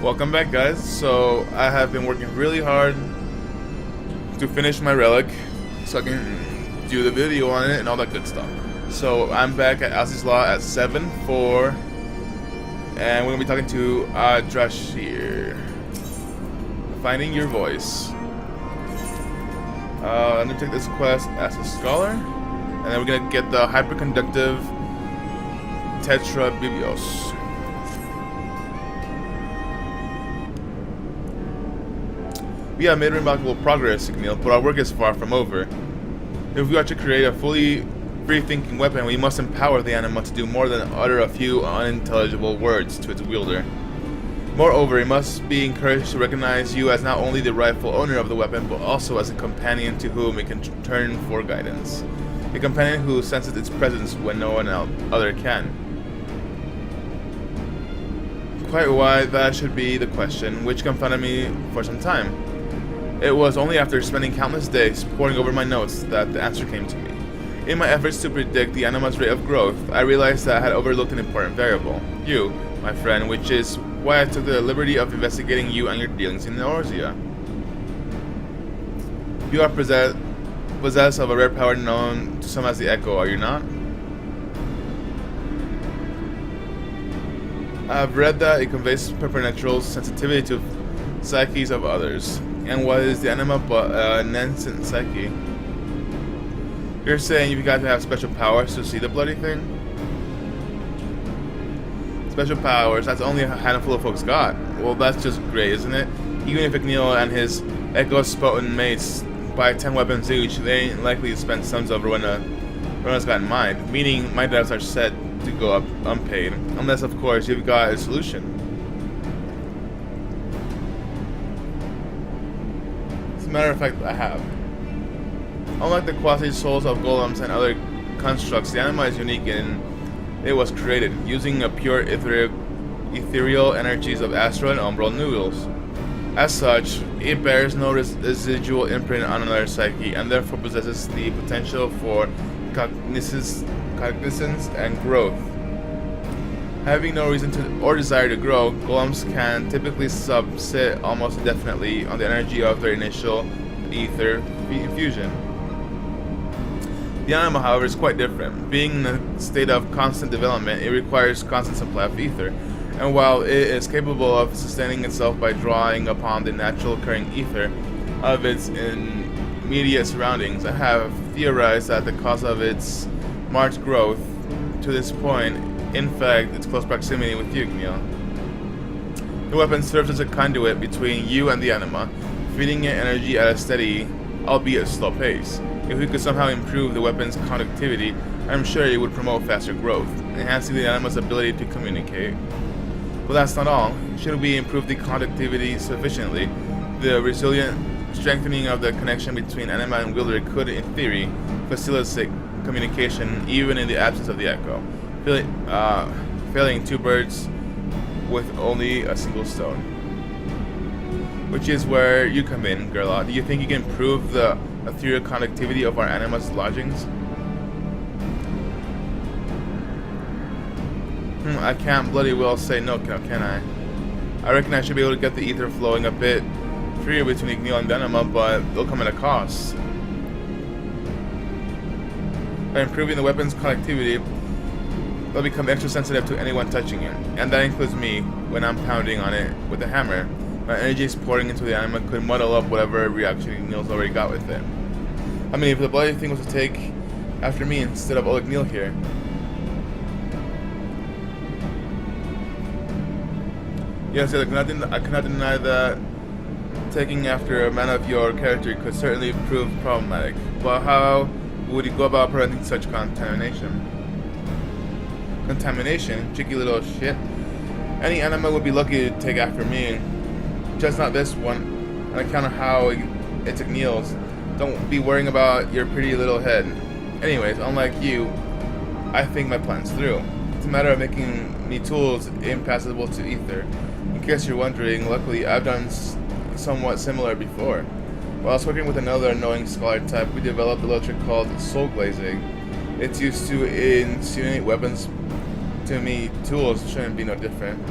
Welcome back, guys. So I have been working really hard to finish my relic so I can do the video on it and all that good stuff. So I'm back at ASUS Law at 7-4 and we're going to be talking to Drashir. Finding your voice. I'm going to take this quest as a scholar, and then we're going to get the hyperconductive Tetrabibios. We have made remarkable progress, Igneel, but our work is far from over. If we are to create a fully free-thinking weapon, we must empower the Anima to do more than utter a few unintelligible words to its wielder. Moreover, it must be encouraged to recognize you as not only the rightful owner of the weapon, but also as a companion to whom it can turn for guidance. A companion who senses its presence when no one other can. Quite why that should be the question, which confounded me for some time. It was only after spending countless days poring over my notes that the answer came to me. In my efforts to predict the Anima's rate of growth, I realized that I had overlooked an important variable. You, my friend, which is why I took the liberty of investigating you and your dealings in Eorzea. You are possessed of a rare power known to some as the Echo, are you not? I have read that it conveys supernatural sensitivity to psyches of others. And what is the Anima but a nascent psyche? You're saying you've got to have special powers to see the bloody thing? Special powers, that's only a handful of folks got. Well, that's just great, isn't it? Even if Igneel and his Echo-spoten mates buy 10 weapons each, they ain't likely to spend sums over when one's got in mind. Meaning, my devs are set to go up unpaid. Unless, of course, you've got a solution. As a matter of fact, I have. Unlike the quasi-souls of golems and other constructs, the Anima is unique in it was created using a pure ethereal energies of astral and umbral noodles. As such, it bears no residual imprint on another psyche and therefore possesses the potential for cognizance and growth. Having no reason to or desire to grow, golems can typically subsist almost indefinitely on the energy of their initial ether infusion. The Anima, however, is quite different. Being in a state of constant development, it requires constant supply of ether, and while it is capable of sustaining itself by drawing upon the natural occurring ether of its immediate surroundings, I have theorized that the cause of its marked growth to this point, in fact, its close proximity with you, Igneel. The weapon serves as a conduit between you and the Anima, feeding it energy at a steady, albeit slow pace. If we could somehow improve the weapon's conductivity, I'm sure it would promote faster growth, enhancing the Anima's ability to communicate. But that's not all. Should we improve the conductivity sufficiently, the resilient strengthening of the connection between Anima and wielder could, in theory, facilitate communication even in the absence of the Echo, failing two birds with only a single stone. Which is where you come in, Gerla. Do you think you can improve the ethereal conductivity of our Anima's lodgings? I can't bloody well say no, can I? I reckon I should be able to get the ether flowing a bit freer between Igneel and Anima, but they'll come at a cost. By improving the weapon's conductivity, they'll become extra sensitive to anyone touching it, and that includes me when I'm pounding on it with a hammer. My energy is pouring into the Anima could muddle up whatever reaction Igneel's already got with it. I mean, if the bloody thing was to take after me instead of old Igneel here. Yes, I cannot deny that taking after a man of your character could certainly prove problematic. But how would you go about preventing such contamination? Contamination? Cheeky little shit. Any Anima would be lucky to take after me. Just not this one, on account of how it's Igneel's. Don't be worrying about your pretty little head. Anyways, unlike you, I think my plan's through. It's a matter of making me tools impassable to ether. In case you're wondering, luckily I've done somewhat similar before. While I was working with another knowing scholar type, we developed a little trick called soul glazing. It's used to insinuate weapons. To me, tools shouldn't be no different.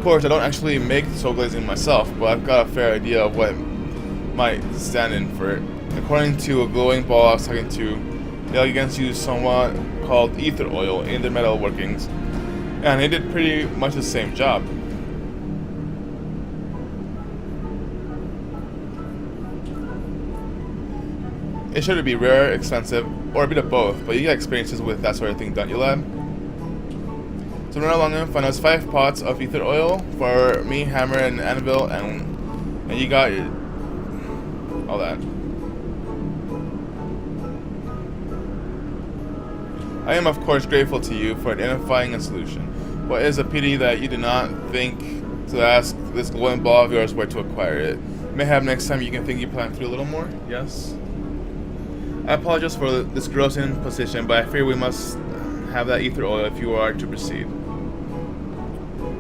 course, I don't actually make soul glazing myself, but I've got a fair idea of what might stand in for it. According to a glowing ball I was talking to, the Elegants use somewhat called ether oil in their metal workings, and they did pretty much the same job. It should be rare, expensive, or a bit of both, but you get experiences with that sort of thing, don't you, lad? So run along and find us 5 pots of ether oil for me, hammer, and anvil, and you got your, all that. I am of course grateful to you for identifying a solution, but it is a pity that you did not think to ask this glowing ball of yours where to acquire it. Mayhap next time you can think you plan through a little more, yes? I apologize for this gross imposition, but I fear we must have that ether oil if you are to proceed.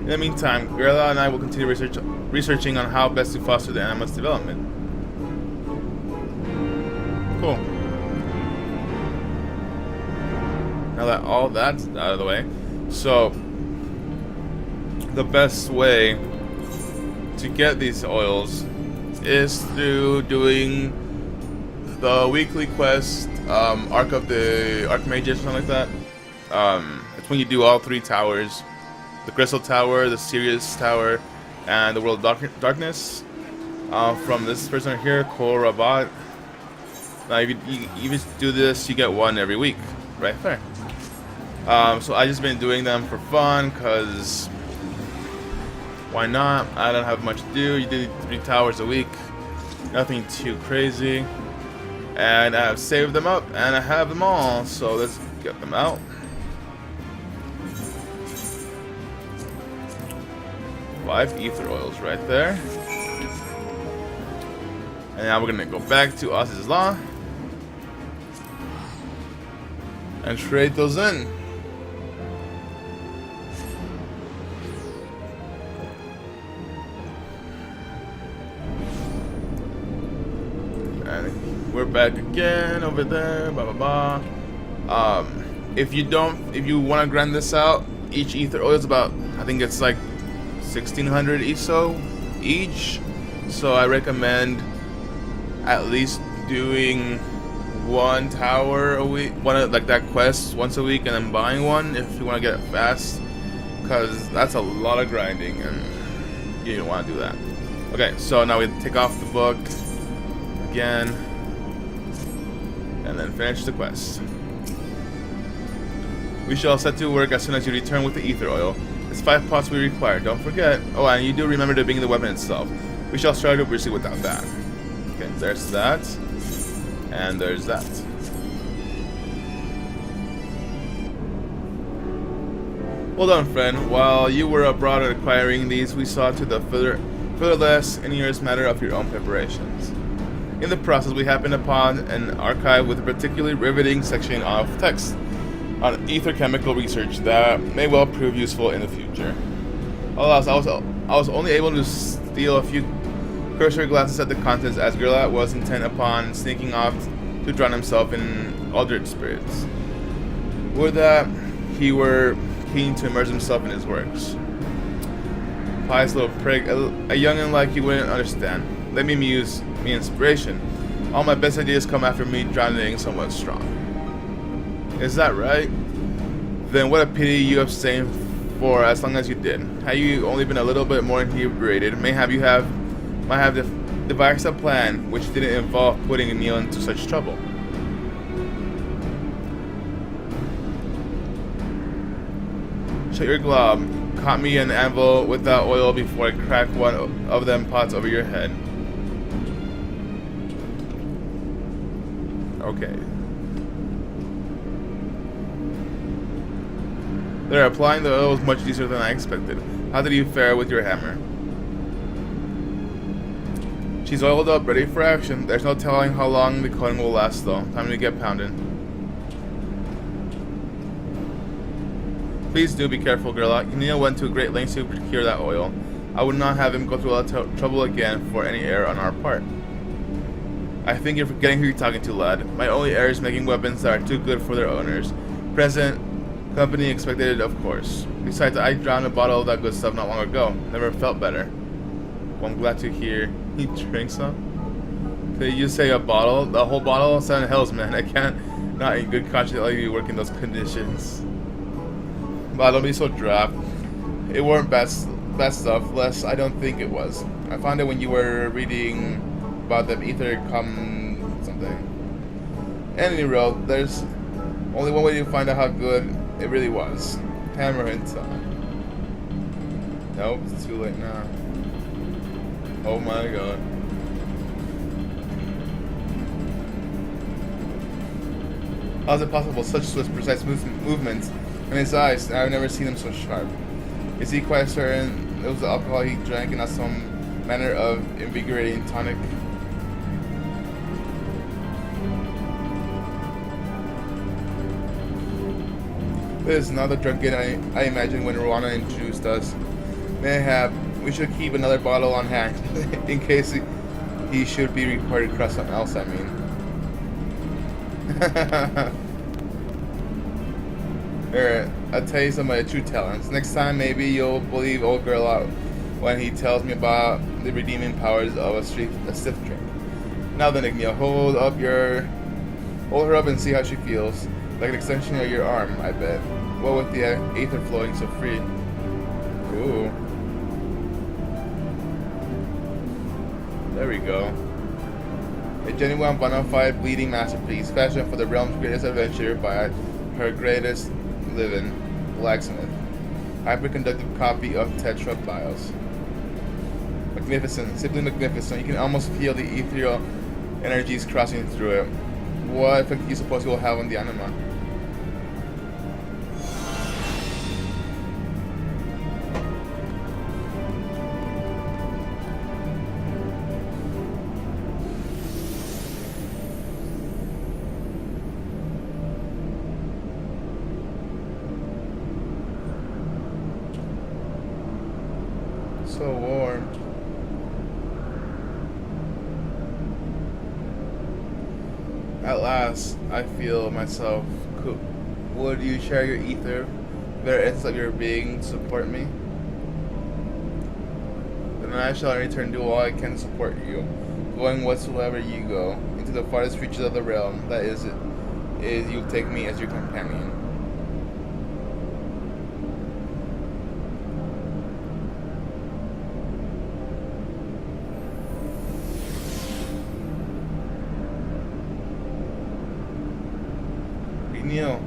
In the meantime, Gorilla and I will continue researching on how best to foster the Anima's development. Cool. Now that all that's out of the way, so the best way to get these oils is through doing the weekly quest, Arc of the Archmages, something like that. It's when you do all 3 towers. The Crystal Tower, the Sirius Tower, and the World of Darkness. From this person here, Corsair. Now, if you just do this, you get 1 every week, right there. So I just been doing them for fun, cause why not? I don't have much to do. You do 3 towers a week, nothing too crazy, and I've saved them up, and I have them all. So let's get them out. Five ether oils right there. And now we're gonna go back to ASUS Law and trade those in. And we're back again over there. Blah blah blah. If you want to grind this out, each ether oil is about, I think it's like 1600 ESO each, so I recommend at least doing 1 tower a week, like that quest once a week, and then buying 1 if you want to get it fast, because that's a lot of grinding and you don't want to do that. Okay, so now we take off the book again and then finish the quest. We shall set to work as soon as you return with the ether oil. It's 5 pots we require, don't forget. Oh, and you do remember to bring the weapon itself. We shall start to proceed without that. Okay, there's that. And there's that. Well done, friend. While you were abroad acquiring these, we saw to the further less injurious matter of your own preparations. In the process, we happened upon an archive with a particularly riveting section of text on ether chemical research that may well prove useful in the future. Alas, I was only able to steal a few cursory glances at the contents, as Gorilla was intent upon sneaking off to drown himself in Aldrich spirits. Would that he were keen to immerse himself in his works. Pious little prig, a youngin' like you wouldn't understand. Let me muse, me inspiration. All my best ideas come after me drowning somewhat strong. Is that right? Then what a pity you abstained for as long as you did. Had you only been a little bit more inebriated, might have devised a plan which didn't involve putting Igneel into such trouble. Shut your glob. Caught me an anvil with that oil before I crack 1 of them pots over your head. Okay. There, applying the oil was much easier than I expected. How did you fare with your hammer? She's oiled up, ready for action. There's no telling how long the coating will last, though. Time to get pounding. Please do be careful, girl. Igneel went to great lengths to procure that oil. I would not have him go through all that trouble again for any error on our part. I think you're forgetting who you're talking to, lad. My only error is making weapons that are too good for their owners. Company expected it, of course. Besides, I drowned a bottle of that good stuff not long ago. Never felt better. Well, I'm glad to hear he drinks some. Did you say a bottle? The whole bottle? Seven hells, man. I can't not in good conscience let you work in those conditions. But don't be so draft. It weren't bad stuff, less I don't think it was. I found it when you were reading about the ether something. Anyway, there's only one way to find out how good it really was. Hammer and time. Nope, it's too late now. Oh my god. How is it possible? Such swift, precise movements in his eyes. I've never seen him so sharp. Is he quite certain it was the alcohol he drank and not some manner of invigorating tonic? This is not the drunken I imagined when Rwana introduced us. Mayhap, we should keep another bottle on hand in case he should be required to crush something else, I mean. Here, I'll tell you some of my true talents. Next time, maybe you'll believe old girl out when he tells me about the redeeming powers of a stiff drink. Now then, Igneel, hold her up and see how she feels. Like an extension of your arm, I bet. Well, with the aether flowing so free. Ooh. There we go. A genuine bona fide bleeding masterpiece, fashioned for the realm's greatest adventure by her greatest living blacksmith. Hyperconductive copy of Tetra Bios. Magnificent, simply magnificent. You can almost feel the ethereal energies crossing through it. What effect do you suppose it will have on the Anima? So warm. At last, I feel myself cool. Would you share your ether, the very essence of your being, to support me? Then I shall in return do all I can to support you, going whatsoever you go, into the farthest reaches of the realm. That is you take me as your companion. Igneel,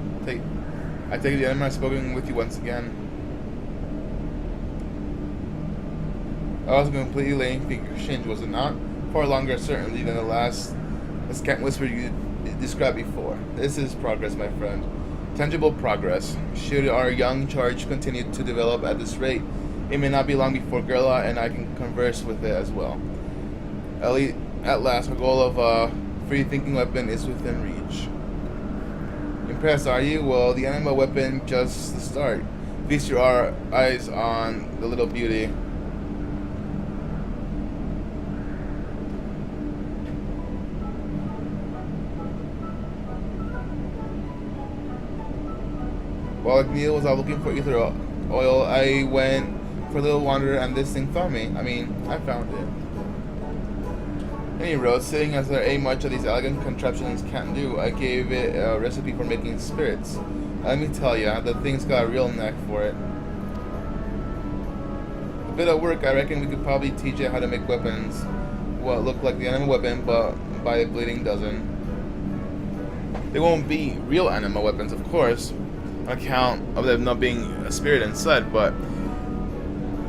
I take the Anima spoken with you once again. I was completely laying fingers, was it not? Far longer certainly than the last scant whisper you described before. This is progress, my friend. Tangible progress. Should our young charge continue to develop at this rate, it may not be long before Gerla and I can converse with it as well. At last, our goal of a free-thinking weapon is within reach. Impressed, are you? Well, the Anima weapon just the start. Feast your eyes on the little beauty. While Igneel was out looking for ether oil, I went for a little wander and this thing found me. I found it. Anyway, seeing as there ain't much of these elegant contraptions can't do, I gave it a recipe for making spirits. Let me tell ya, the thing's got a real knack for it. A bit of work, I reckon we could probably teach it how to make weapons what look like the Anima weapon, but by a bleeding dozen. They won't be real Anima weapons, of course, on account of them not being a spirit inside, but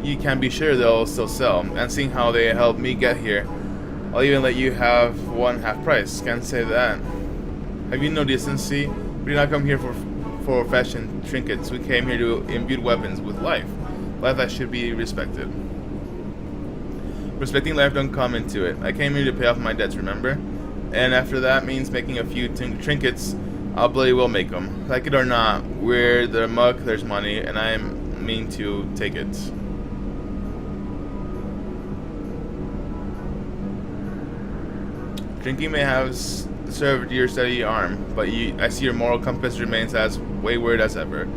you can be sure they'll still sell. And seeing how they helped me get here, I'll even let you have one half price. Can't say that. Have you no decency? We did not come here for fashion trinkets. We came here to imbue weapons with life. Life that should be respected. Respecting life don't come into it. I came here to pay off my debts, remember? And after that means making a few trinkets, I'll bloody well make them. Like it or not, where there's muck, there's money, and I mean to take it. Drinking may have served your steady arm, but I see your moral compass remains as wayward as ever.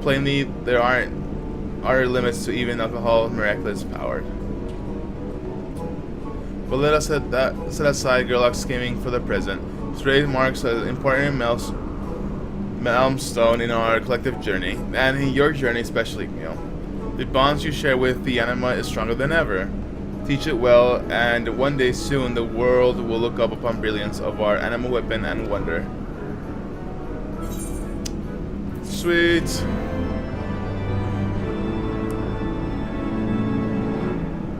plainly, there are limits to even alcohol's miraculous power. But let us set aside Gerlach's scheming for the present. Today marks an important milestone in our collective journey, and in your journey especially, Igneel. The bonds you share with the Anima is stronger than ever. Teach it well, and one day soon the world will look up upon brilliance of our Anima weapon and wonder. Sweet.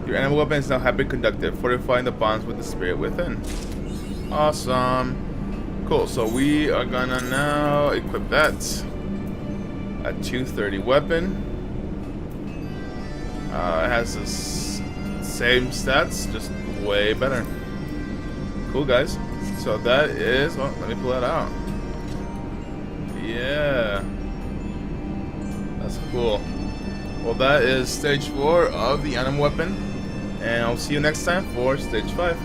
Your Anima weapon is now happily conducted, fortifying the bonds with the spirit within. Awesome. Cool, so we are gonna now equip that. A 230 weapon. It has the same stats, just way better. Cool, guys. So that is, well, let me pull that out. Yeah. That's cool. Well, that is stage 4 of the Anima weapon. And I'll see you next time for stage 5.